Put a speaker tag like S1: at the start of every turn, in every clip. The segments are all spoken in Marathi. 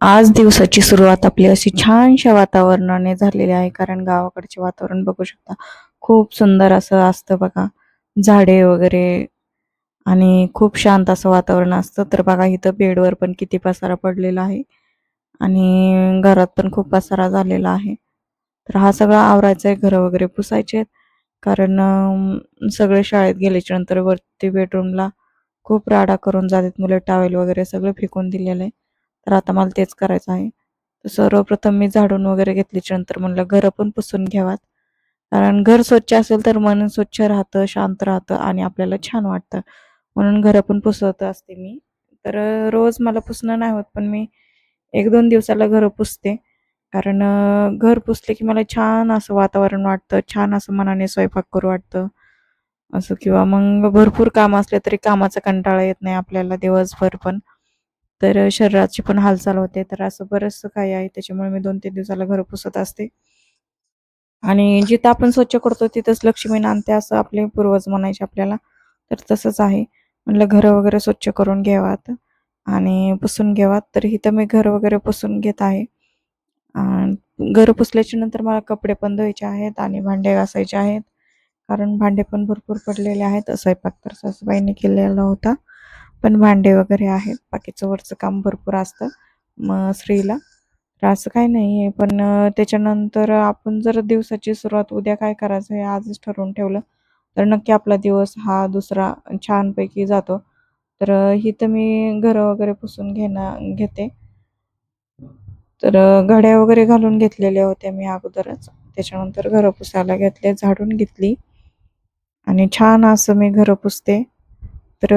S1: आज दिवसाची सुरुवात आपली अशी छानशा वातावरणाने झालेली आहे. कारण गावाकडचे वातावरण बघू शकता. खूप सुंदर असं असतं बघा. झाडे वगैरे आणि खूप शांत असं वातावरण असतं. तर बघा इथं बेडवर पण किती पसारा पडलेला आहे आणि घरात पण खूप पसारा झालेला आहे. तर हा सगळा आवरायचा आहे. घरं वगैरे पुसायचे आहेत. कारण सगळे शाळेत गेल्याच्या नंतर वरती बेडरूमला खूप राडा करून जातात मुलं. टॉवेल वगैरे सगळं फेकून दिलेलं आहे. तर आता मला तेच करायचं आहे. तर सर्वप्रथम मी झाडून वगैरे घेतल्याच्या नंतर म्हणलं घरं पण पुसून घ्यावात. कारण घर स्वच्छ असेल तर मन स्वच्छ राहतं, शांत राहतं आणि आपल्याला छान वाटतं. म्हणून घरं पण पुसत असते मी. तर रोज मला पुसणं नाही होत, पण मी 1-2 दिवसाला घरं पुसते. कारण घर पुसले की मला छान असं वातावरण वाटतं, छान असं मनाने स्वयंपाक करू वाटतं. असं किंवा मग भरपूर काम असले तरी कामाचा कंटाळा येत नाही आपल्याला दिवसभर पण. तर शरीराची पण हालचाल होते. तर असं बरचसं काही आहे. त्याच्यामुळे मी 2-3 दिवसाला घरं पुसत असते. आणि जिथं आपण स्वच्छ करतो तिथंच लक्ष्मी नांदते असं आपले पूर्वज म्हणायचे आपल्याला. तर तसंच आहे. म्हणलं घरं वगैरे स्वच्छ करून घ्यावात आणि पुसून घ्यावात. तर इथं मी घर वगैरे पुसून घेत आहे. घरं पुसल्याच्या नंतर मला कपडे पण धुवायचे आहेत आणि भांडे घासायचे आहेत. कारण भांडे पण भरपूर पडलेले आहेत. स्वयंपाक तर सासूबाईंनी केलेला होता. पण भांडे वगैरे आहेत. बाकीचं वरचं काम भरपूर असतं मग स्त्रीला. तर असं काही नाही आहे. पण त्याच्यानंतर आपण जर दिवसाची सुरुवात उद्या काय करायचं हे आजच ठरवून ठेवलं, तर नक्की आपला दिवस हा दुसरा छानपैकी जातो. तर इथं मी घरं वगैरे पुसून घेते. तर घड्या वगैरे घालून घेतलेल्या होत्या मी अगोदरच. त्याच्यानंतर घरं पुसायला घेतले, झाडून घेतली आणि छान असं मी घरं पुसते. तर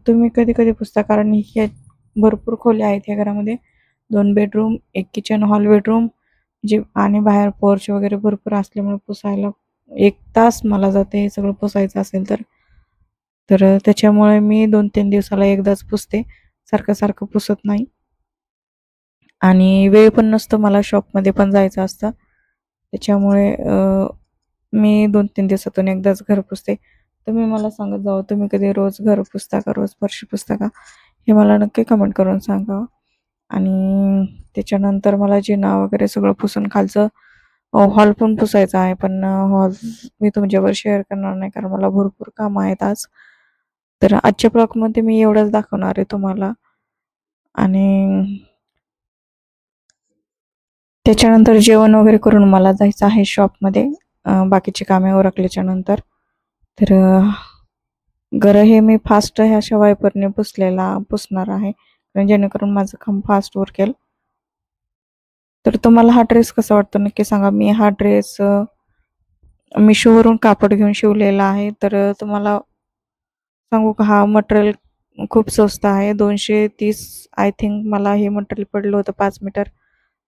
S1: तुम्ही कधी-कधी पुसता कारण हे भरपूर खोल्या आहेत या घरामध्ये. 2 बेडरूम, 1 किचन, हॉल बेडरूम जे आणि बाहेर पोर्च वगैरे भरपूर असल्यामुळे पुसायला 1 तास मला जाते हे सगळं पुसायचं असेल तर. तर त्याच्यामुळे मी 2-3 दिवसाला एकदाच पुसते. सारखं-सारखं पुसत नाही. आणि वेळ पण नसतो मला शॉपमध्ये पण जायचं असतं. त्याच्यामुळे मी 2-3 दिवसातून एकदाच घर पुसते. तुम्ही मला सांगत जावा तुम्ही कधी रोज घर पुसता का? रोज फरशी पुसता का? हे मला नक्की कमेंट करून सांगा. आणि त्याच्यानंतर मला जिना वगैरे सगळं पुसून खालचं हॉल पण पुसायचा आहे. पण हॉल मी तुमच्यावर शेअर करणार नाही कारण मला भरपूर कामं आहेत आज. तर आजच्या ब्लॉगमध्ये मी एवढंच दाखवणार आहे तुम्हाला. आणि त्याच्यानंतर जेवण वगैरे करून मला जायचं आहे शॉपमध्ये बाकीची कामे उरकल्याच्या नंतर. तर घरं हे मी फास्ट ह्या अशा वायपरने पुसणार आहे. जेणेकरून माझं काम फास्ट उरकेल. तर तुम्हाला हा ड्रेस कसा वाटतो नक्की सांगा. मी हा ड्रेस मिशोवरून कापड घेऊन शिवलेला आहे. तर तुम्हाला सांगू का हा मटेरियल खूप स्वस्त आहे. 230 आय थिंक मला हे मटेरियल पडलं होतं 5 मीटर.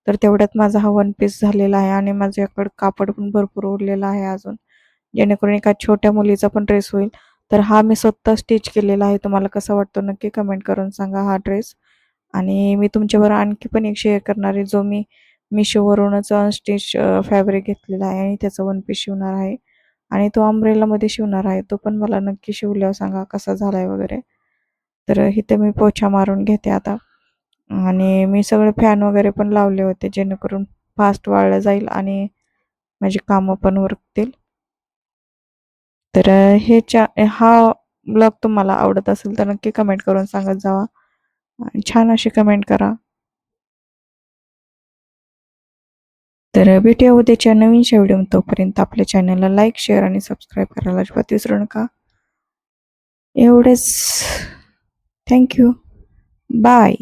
S1: तर तेवढ्यात माझा हा वन पीस झालेला आहे आणि माझ्याकडं कापड पण भरपूर उरलेलं आहे अजून. जेणेकरून एका छोट्या मुलीचा पण ड्रेस होईल. तर हा मी स्वतः स्टिच केलेला आहे. तुम्हाला कसा वाटतो नक्की कमेंट करून सांगा हा ड्रेस. आणि मी तुमच्याबरोबर आणखी पण एक शेअर करणार आहे जो मी मिशोवरूनच अनस्टिच फॅब्रिक घेतलेला आहे आणि त्याचा वन पीस शिवणार आहे. आणि तो अंब्रेलामध्ये शिवणार आहे. तो पण मला नक्की शिवल्यावर सांगा कसा झालाय वगैरे. तर इथे मी पोछा मारून घेते आता. आणि मी सगळे फॅन वगैरे पण लावले होते जेणेकरून फास्ट वाळलं जाईल आणि माझी कामं पण उरकतील. तर हा ब्लॉग तुम्हाला आवडत असेल तर नक्की कमेंट करून सांगत जावा. आणि छान अशी कमेंट करा. तर भेटूया उद्याच्या नवीनशा व्हिडिओ. तोपर्यंत आपल्या चॅनलला लाईक, शेअर आणि सबस्क्राईब करायला अजिबात विसरू नका. एवढेच. थँक्यू. बाय.